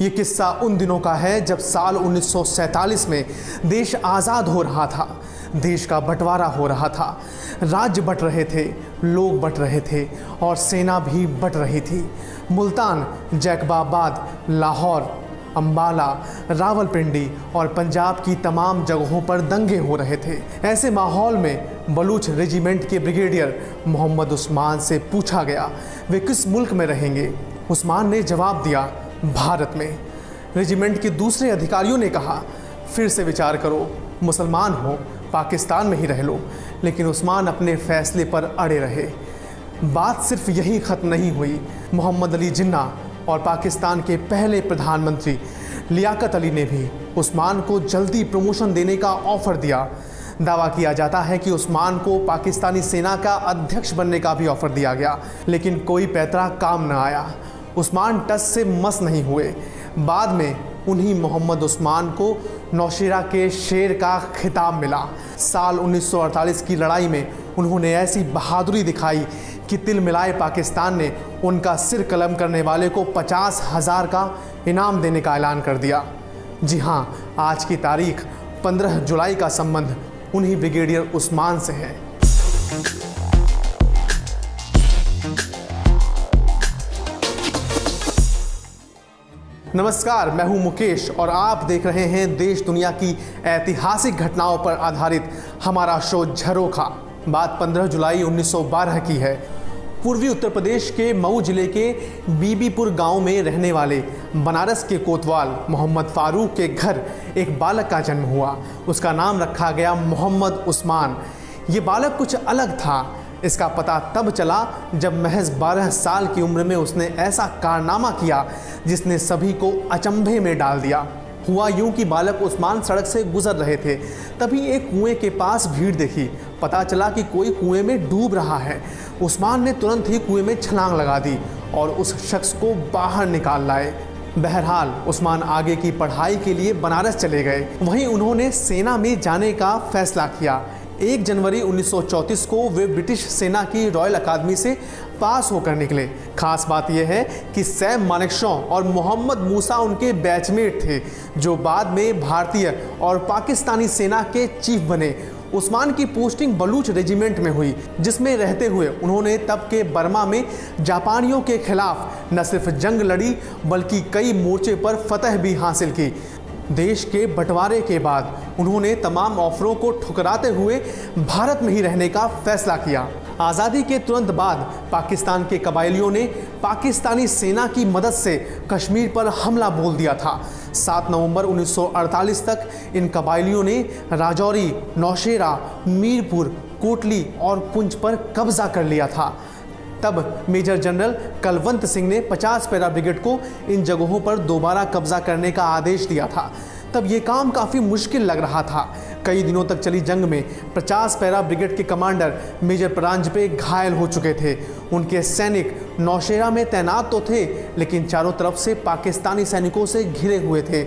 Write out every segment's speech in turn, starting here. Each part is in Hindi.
ये किस्सा उन दिनों का है जब साल 1947 में देश आज़ाद हो रहा था। देश का बंटवारा हो रहा था, राज्य बंट रहे थे, लोग बंट रहे थे और सेना भी बंट रही थी। मुल्तान, जैकबाबाद, लाहौर, अंबाला, रावलपिंडी और पंजाब की तमाम जगहों पर दंगे हो रहे थे। ऐसे माहौल में बलूच रेजिमेंट के ब्रिगेडियर मोहम्मद उस्मान से पूछा गया वे किस मुल्क में रहेंगे। उस्मान ने जवाब दिया, भारत में। रेजिमेंट के दूसरे अधिकारियों ने कहा, फिर से विचार करो, मुसलमान हो, पाकिस्तान में ही रह लो। लेकिन उस्मान अपने फैसले पर अड़े रहे। बात सिर्फ यही ख़त्म नहीं हुई। मोहम्मद अली जिन्ना और पाकिस्तान के पहले प्रधानमंत्री लियाकत अली ने भी उस्मान को जल्दी प्रमोशन देने का ऑफ़र दिया। दावा किया जाता है कि उस्मान को पाकिस्तानी सेना का अध्यक्ष बनने का भी ऑफ़र दिया गया, लेकिन कोई पैतरा काम न आया। उस्मान टस से मस नहीं हुए। बाद में उन्हीं मोहम्मद उस्मान को नौशेरा के शेर का खिताब मिला। साल 1948 की लड़ाई में उन्होंने ऐसी बहादुरी दिखाई कि तिल मिलाए पाकिस्तान ने उनका सिर कलम करने वाले को 50,000 का इनाम देने का ऐलान कर दिया। जी हाँ, आज की तारीख 15 जुलाई का संबंध उन्हीं ब्रिगेडियर उस्मान से है। नमस्कार, मैं हूं मुकेश और आप देख रहे हैं देश दुनिया की ऐतिहासिक घटनाओं पर आधारित हमारा शो झरोखा। बात 15 जुलाई 1912 की है। पूर्वी उत्तर प्रदेश के मऊ जिले के बीबीपुर गांव में रहने वाले बनारस के कोतवाल मोहम्मद फारूक के घर एक बालक का जन्म हुआ। उसका नाम रखा गया मोहम्मद उस्मान। ये बालक कुछ अलग था। इसका पता तब चला जब महज 12 साल की उम्र में उसने ऐसा कारनामा किया जिसने सभी को अचंभे में डाल दिया। हुआ यूं कि बालक उस्मान सड़क से गुजर रहे थे, तभी एक कुएं के पास भीड़ देखी। पता चला कि कोई कुएं में डूब रहा है। उस्मान ने तुरंत ही कुएं में छलांग लगा दी और उस शख्स को बाहर निकाल लाए। बहरहाल उस्मान आगे की पढ़ाई के लिए बनारस चले गए। वहीं उन्होंने सेना में जाने का फैसला किया। 1 जनवरी 1934 को वे ब्रिटिश सेना की रॉयल अकादमी से पास होकर निकले। खास बात यह है कि सैम मानेकशॉ और मोहम्मद मूसा उनके बैचमेट थे, जो बाद में भारतीय और पाकिस्तानी सेना के चीफ बने। उस्मान की पोस्टिंग बलूच रेजिमेंट में हुई, जिसमें रहते हुए उन्होंने तब के बर्मा में जापानियों के खिलाफ न सिर्फ जंग लड़ी बल्कि कई मोर्चे पर फतह भी हासिल की। देश के बंटवारे के बाद उन्होंने तमाम ऑफरों को ठुकराते हुए भारत में ही रहने का फैसला किया। आज़ादी के तुरंत बाद पाकिस्तान के कबायलियों ने पाकिस्तानी सेना की मदद से कश्मीर पर हमला बोल दिया था। 7 नवंबर 1948 तक इन कबायलियों ने राजौरी, नौशेरा, मीरपुर, कोटली और पुंछ पर कब्जा कर लिया था। तब मेजर जनरल कलवंत सिंह ने 50 पैरा ब्रिगेड को इन जगहों पर दोबारा कब्जा करने का आदेश दिया था। तब ये काम काफ़ी मुश्किल लग रहा था। कई दिनों तक चली जंग में 50 पैरा ब्रिगेड के कमांडर मेजर परांजपे घायल हो चुके थे। उनके सैनिक नौशेरा में तैनात तो थे, लेकिन चारों तरफ से पाकिस्तानी सैनिकों से घिरे हुए थे।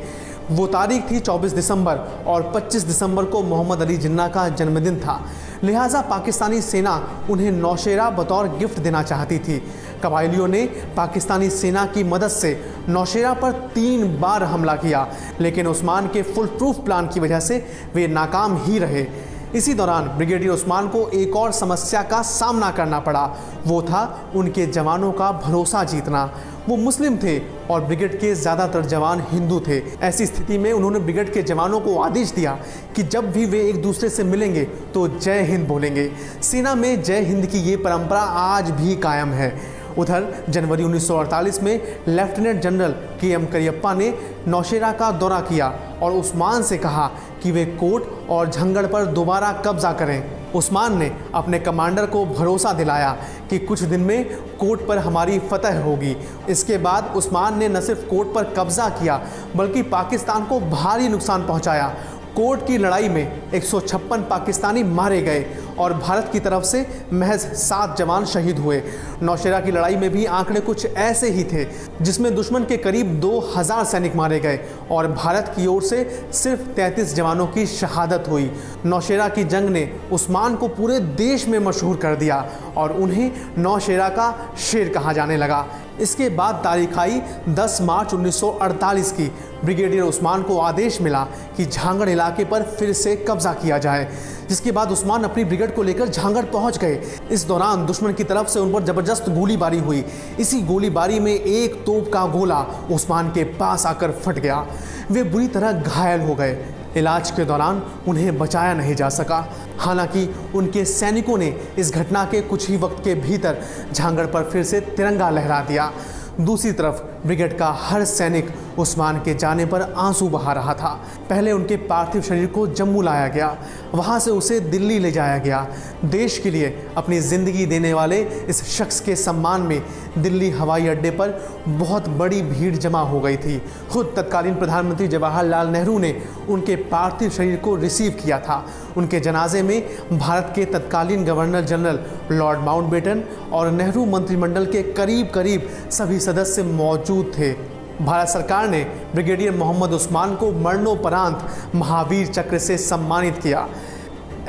वो तारीख थी 24 दिसंबर और 25 दिसंबर को मोहम्मद अली जिन्ना का जन्मदिन था। लिहाजा पाकिस्तानी सेना उन्हें नौशेरा बतौर गिफ्ट देना चाहती थी। कबायलियों ने पाकिस्तानी सेना की मदद से नौशेरा पर 3 बार हमला किया, लेकिन उस्मान के फुल प्रूफ प्लान की वजह से वे नाकाम ही रहे। इसी दौरान ब्रिगेडियर उस्मान को एक और समस्या का सामना करना पड़ा। वो था उनके जवानों का भरोसा जीतना। वो मुस्लिम थे और ब्रिगेड के ज़्यादातर जवान हिंदू थे। ऐसी स्थिति में उन्होंने ब्रिगेड के जवानों को आदेश दिया कि जब भी वे एक दूसरे से मिलेंगे तो जय हिंद बोलेंगे। सेना में जय हिंद की ये परंपरा आज भी कायम है। उधर जनवरी 1948 में लेफ्टिनेंट जनरल KM करियप्पा ने नौशेरा का दौरा किया और उस्मान से कहा कि वे कोट और झंगड़ पर दोबारा कब्जा करें। उस्मान ने अपने कमांडर को भरोसा दिलाया कि कुछ दिन में कोट पर हमारी फतह होगी। इसके बाद उस्मान ने न सिर्फ कोट पर कब्जा किया बल्कि पाकिस्तान को भारी नुकसान पहुंचाया। कोट की लड़ाई में 156 पाकिस्तानी मारे गए और भारत की तरफ से महज 7 जवान शहीद हुए। नौशेरा की लड़ाई में भी आंकड़े कुछ ऐसे ही थे, जिसमें दुश्मन के करीब 2000 सैनिक मारे गए और भारत की ओर से सिर्फ 33 जवानों की शहादत हुई। नौशेरा की जंग ने उस्मान को पूरे देश में मशहूर कर दिया और उन्हें नौशेरा का शेर कहा जाने लगा। इसके बाद तारीख आई 10 मार्च 1948 की। ब्रिगेडियर उस्मान को आदेश मिला कि झांगड़ इलाके पर फिर से कब्जा किया जाए, जिसके बाद उस्मान अपनी ब्रिगेड को लेकर झांगड़ पहुंच गए। इस दौरान दुश्मन की तरफ से उन पर जबरदस्त गोलीबारी हुई। इसी गोलीबारी में एक तोप का गोला उस्मान के पास आकर फट गया। वे बुरी तरह घायल हो गए। इलाज के दौरान उन्हें बचाया नहीं जा सका। हालांकि उनके सैनिकों ने इस घटना के कुछ ही वक्त के भीतर झांगड़ पर फिर से तिरंगा लहरा दिया। दूसरी तरफ ब्रिगेड का हर सैनिक उस्मान के जाने पर आंसू बहा रहा था। पहले उनके पार्थिव शरीर को जम्मू लाया गया, वहां से उसे दिल्ली ले जाया गया। देश के लिए अपनी ज़िंदगी देने वाले इस शख्स के सम्मान में दिल्ली हवाई अड्डे पर बहुत बड़ी भीड़ जमा हो गई थी। खुद तत्कालीन प्रधानमंत्री जवाहरलाल नेहरू ने उनके पार्थिव शरीर को रिसीव किया था। उनके जनाजे में भारत के तत्कालीन गवर्नर जनरल लॉर्ड माउंटबेटन और नेहरू मंत्रिमंडल के करीब सभी सदस्य मौजूद थे। भारत सरकार ने ब्रिगेडियर मोहम्मद उस्मान को मरणोपरांत महावीर चक्र से सम्मानित किया।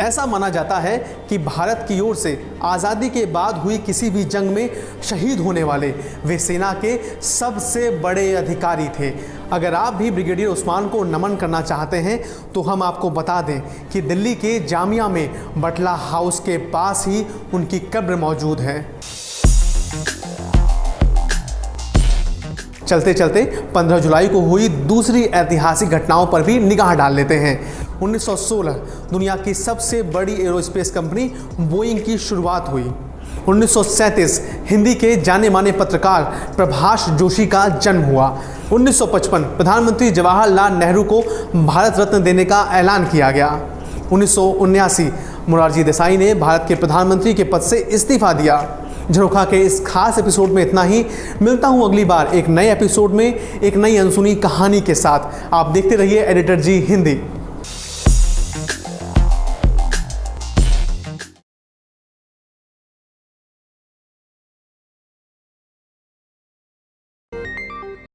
ऐसा माना जाता है कि भारत की ओर से आज़ादी के बाद हुई किसी भी जंग में शहीद होने वाले वे सेना के सबसे बड़े अधिकारी थे। अगर आप भी ब्रिगेडियर उस्मान को नमन करना चाहते हैं तो हम आपको बता दें कि दिल्ली के जामिया में बटला हाउस के पास ही उनकी कब्र मौजूद है। चलते चलते 15 जुलाई को हुई दूसरी ऐतिहासिक घटनाओं पर भी निगाह डाल लेते हैं। 1916 दुनिया की सबसे बड़ी एरोस्पेस कंपनी बोइंग की शुरुआत हुई। 1937 हिंदी के जाने माने पत्रकार प्रभाष जोशी का जन्म हुआ। 1955 प्रधानमंत्री जवाहरलाल नेहरू को भारत रत्न देने का ऐलान किया गया। 1979 मोरारजी देसाई ने भारत के प्रधानमंत्री के पद से इस्तीफा दिया। झरोखा के इस खास एपिसोड में इतना ही। मिलता हूं अगली बार एक नए एपिसोड में एक नई अनसुनी कहानी के साथ। आप देखते रहिए एडिटर जी हिंदी।